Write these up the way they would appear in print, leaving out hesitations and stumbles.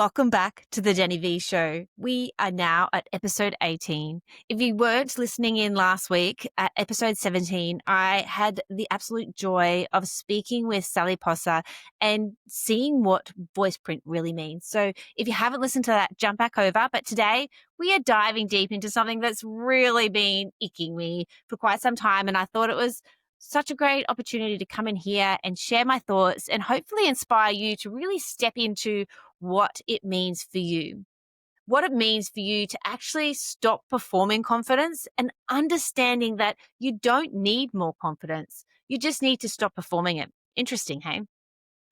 Welcome back to the Jenny V Show. We are now at episode 18. If you weren't listening in last week at episode 17, I had the absolute joy of speaking with Sally Posser and seeing what voice print really means. So if you haven't listened to that, jump back over. But today we are diving deep into something that's really been icking me for quite some time. And I thought it was such a great opportunity to come in here and share my thoughts and hopefully inspire you to really step into what it means for you, what it means for you to actually stop performing confidence and understanding that you don't need more confidence. You just need to stop performing it. Interesting, hey?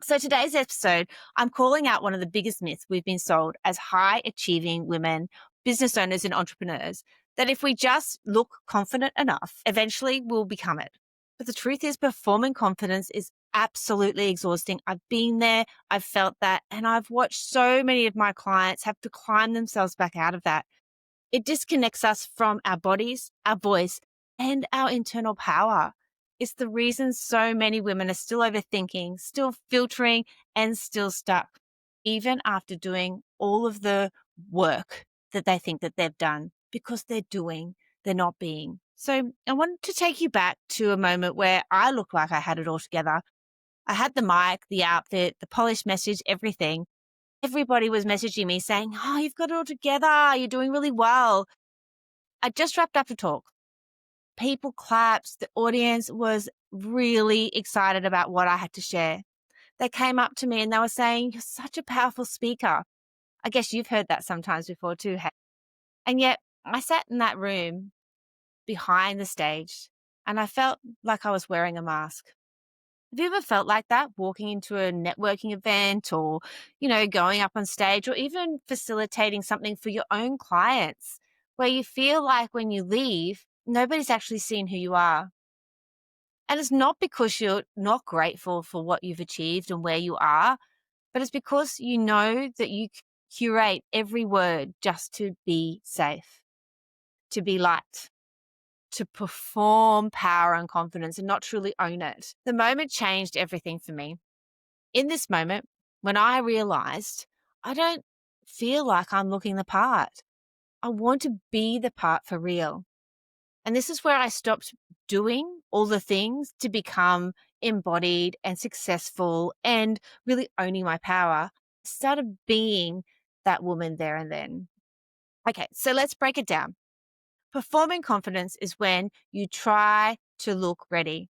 So today's episode, I'm calling out one of the biggest myths we've been sold as high achieving women, business owners and entrepreneurs, that if we just look confident enough, eventually we'll become it. But the truth is performing confidence is absolutely exhausting. I've been there, I've felt that, and I've watched so many of my clients have to climb themselves back out of that. It disconnects us from our bodies, our voice, and our internal power. It's the reason so many women are still overthinking, still filtering, and still stuck, even after doing all of the work that they think that they've done, because they're doing, they're not being. So I wanted to take you back to a moment where I looked like I had it all together. I had the mic, the outfit, the polished message, everything. Everybody was messaging me saying, "Oh, you've got it all together. You're doing really well." I just wrapped up a talk. People clapped. The audience was really excited about what I had to share. They came up to me and they were saying, "You're such a powerful speaker." I guess you've heard that sometimes before too. Hey? And yet I sat in that room behind the stage and I felt like I was wearing a mask. Have you ever felt like that, walking into a networking event or, going up on stage or even facilitating something for your own clients where you feel like when you leave, nobody's actually seen who you are? And it's not because you're not grateful for what you've achieved and where you are, but it's because you know that you curate every word just to be safe, to be liked, to perform power and confidence and not truly own it. The moment changed everything for me. In this moment, when I realized I don't feel like I'm looking the part, I want to be the part for real. And this is where I stopped doing all the things to become embodied and successful and really owning my power. I started being that woman there and then. Okay, so let's break it down. Performing confidence is when you try to look ready.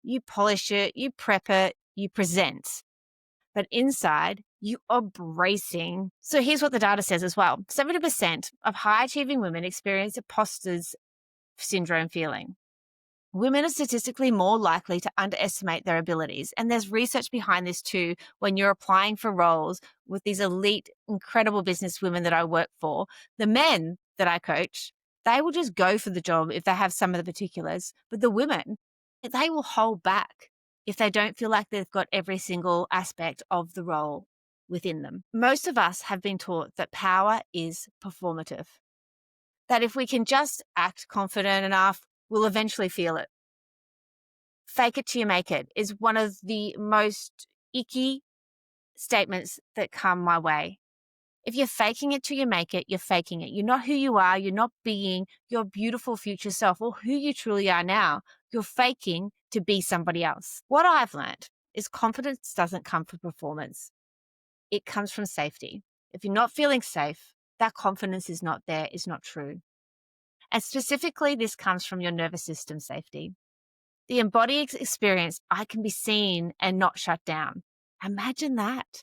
You polish it, you prep it, you present. But inside, you are bracing. So here's what the data says as well. 70% of high achieving women experience imposter's syndrome feeling. Women are statistically more likely to underestimate their abilities. And there's research behind this too. When you're applying for roles with these elite, incredible business women that I work for, the men that I coach, they will just go for the job if they have some of the particulars. But the women, they will hold back if they don't feel like they've got every single aspect of the role within them. Most of us have been taught that power is performative, that if we can just act confident enough, we'll eventually feel it. Fake it till you make it is one of the most icky statements that come my way. If you're faking it till you make it, you're faking it. You're not who you are. You're not being your beautiful future self or who you truly are now. You're faking to be somebody else. What I've learned is confidence doesn't come from performance. It comes from safety. If you're not feeling safe, that confidence is not there, is not true. And specifically, this comes from your nervous system safety. The embodied experience, I can be seen and not shut down. Imagine that.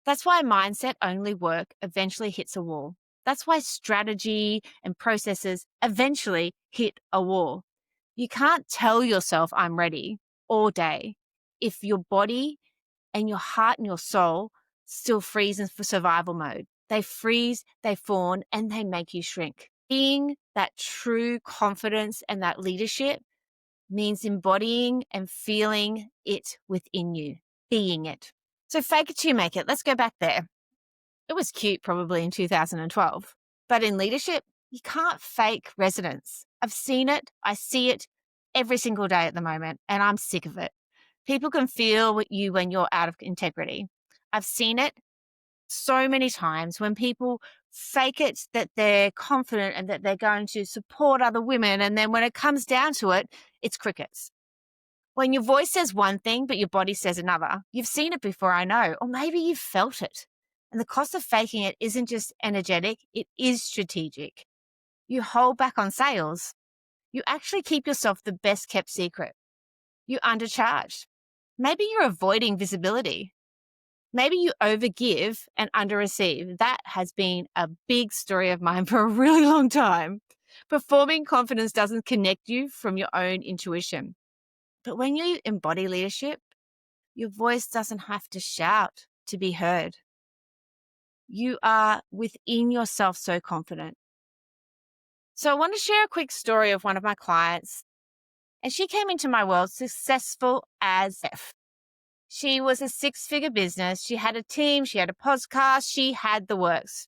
That's why mindset only work eventually hits a wall. That's why strategy and processes eventually hit a wall. You can't tell yourself I'm ready all day if your body and your heart and your soul still freeze in survival mode. They freeze, they fawn, and they make you shrink. Being that true confidence and that leadership means embodying and feeling it within you, being it. So fake it till you make it. Let's go back there. It was cute probably in 2012, but in leadership, you can't fake resonance. I've seen it. I see it every single day at the moment, and I'm sick of it. People can feel you when you're out of integrity. I've seen it so many times when people fake it that they're confident and that they're going to support other women. And then when it comes down to it, it's crickets. When your voice says one thing, but your body says another, you've seen it before, I know, or maybe you've felt it. And the cost of faking it isn't just energetic, it is strategic. You hold back on sales. You actually keep yourself the best kept secret. You undercharge. Maybe you're avoiding visibility. Maybe you overgive and underreceive. That has been a big story of mine for a really long time. Performing confidence doesn't connect you from your own intuition. But when you embody leadership, your voice doesn't have to shout to be heard. You are within yourself so confident. So I want to share a quick story of one of my clients. And she came into my world successful as F. She was a 6-figure business. She had a team. She had a podcast. She had the works.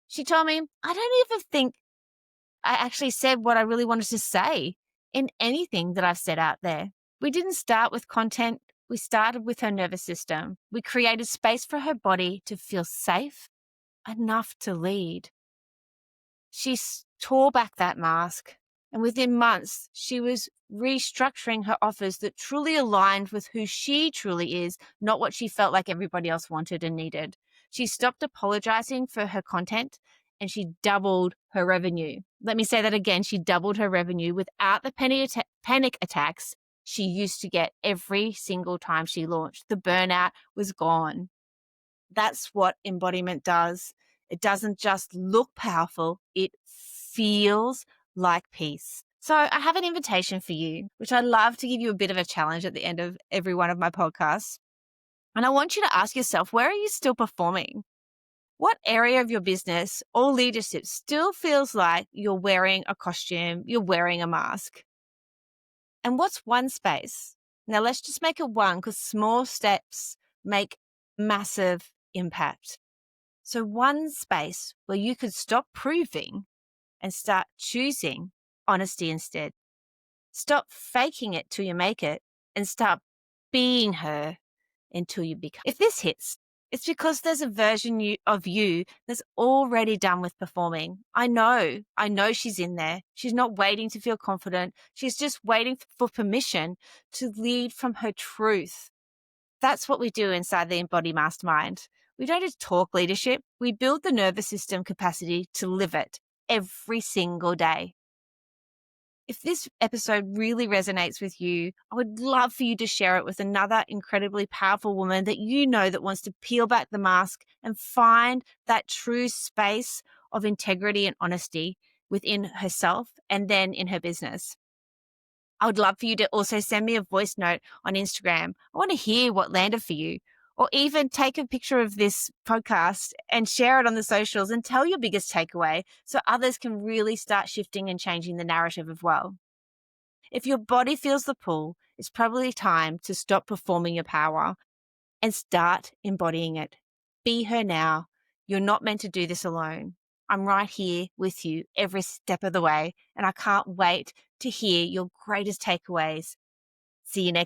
She told me, I don't even think I actually said what I really wanted to say in anything that I've said out there. We didn't start with content. We started with her nervous system. We created space for her body to feel safe enough to lead. She tore back that mask, and within months, she was restructuring her offers that truly aligned with who she truly is, not what she felt like everybody else wanted and needed. She stopped apologizing for her content and she doubled her revenue. Let me say that again. She doubled her revenue without the panic attacks she used to get every single time she launched. The burnout was gone. That's what embodiment does. It doesn't just look powerful, it feels like peace. So I have an invitation for you, which I love to give you a bit of a challenge at the end of every one of my podcasts. And I want you to ask yourself, where are you still performing? What area of your business or leadership still feels like you're wearing a costume, you're wearing a mask? And what's one space? Now let's just make it one, because small steps make massive impact. So one space where you could stop proving and start choosing honesty instead. Stop faking it till you make it and start being her until you become. If this hits, it's because there's a version of you that's already done with performing. I know she's in there. She's not waiting to feel confident. She's just waiting for permission to lead from her truth. That's what we do inside the Embody Mastermind. We don't just talk leadership. We build the nervous system capacity to live it every single day. If this episode really resonates with you, I would love for you to share it with another incredibly powerful woman that you know that wants to peel back the mask and find that true space of integrity and honesty within herself and then in her business. I would love for you to also send me a voice note on Instagram. I want to hear what landed for you. Or even take a picture of this podcast and share it on the socials and tell your biggest takeaway so others can really start shifting and changing the narrative as well. If your body feels the pull, it's probably time to stop performing your power and start embodying it. Be her now. You're not meant to do this alone. I'm right here with you every step of the way, and I can't wait to hear your greatest takeaways. See you next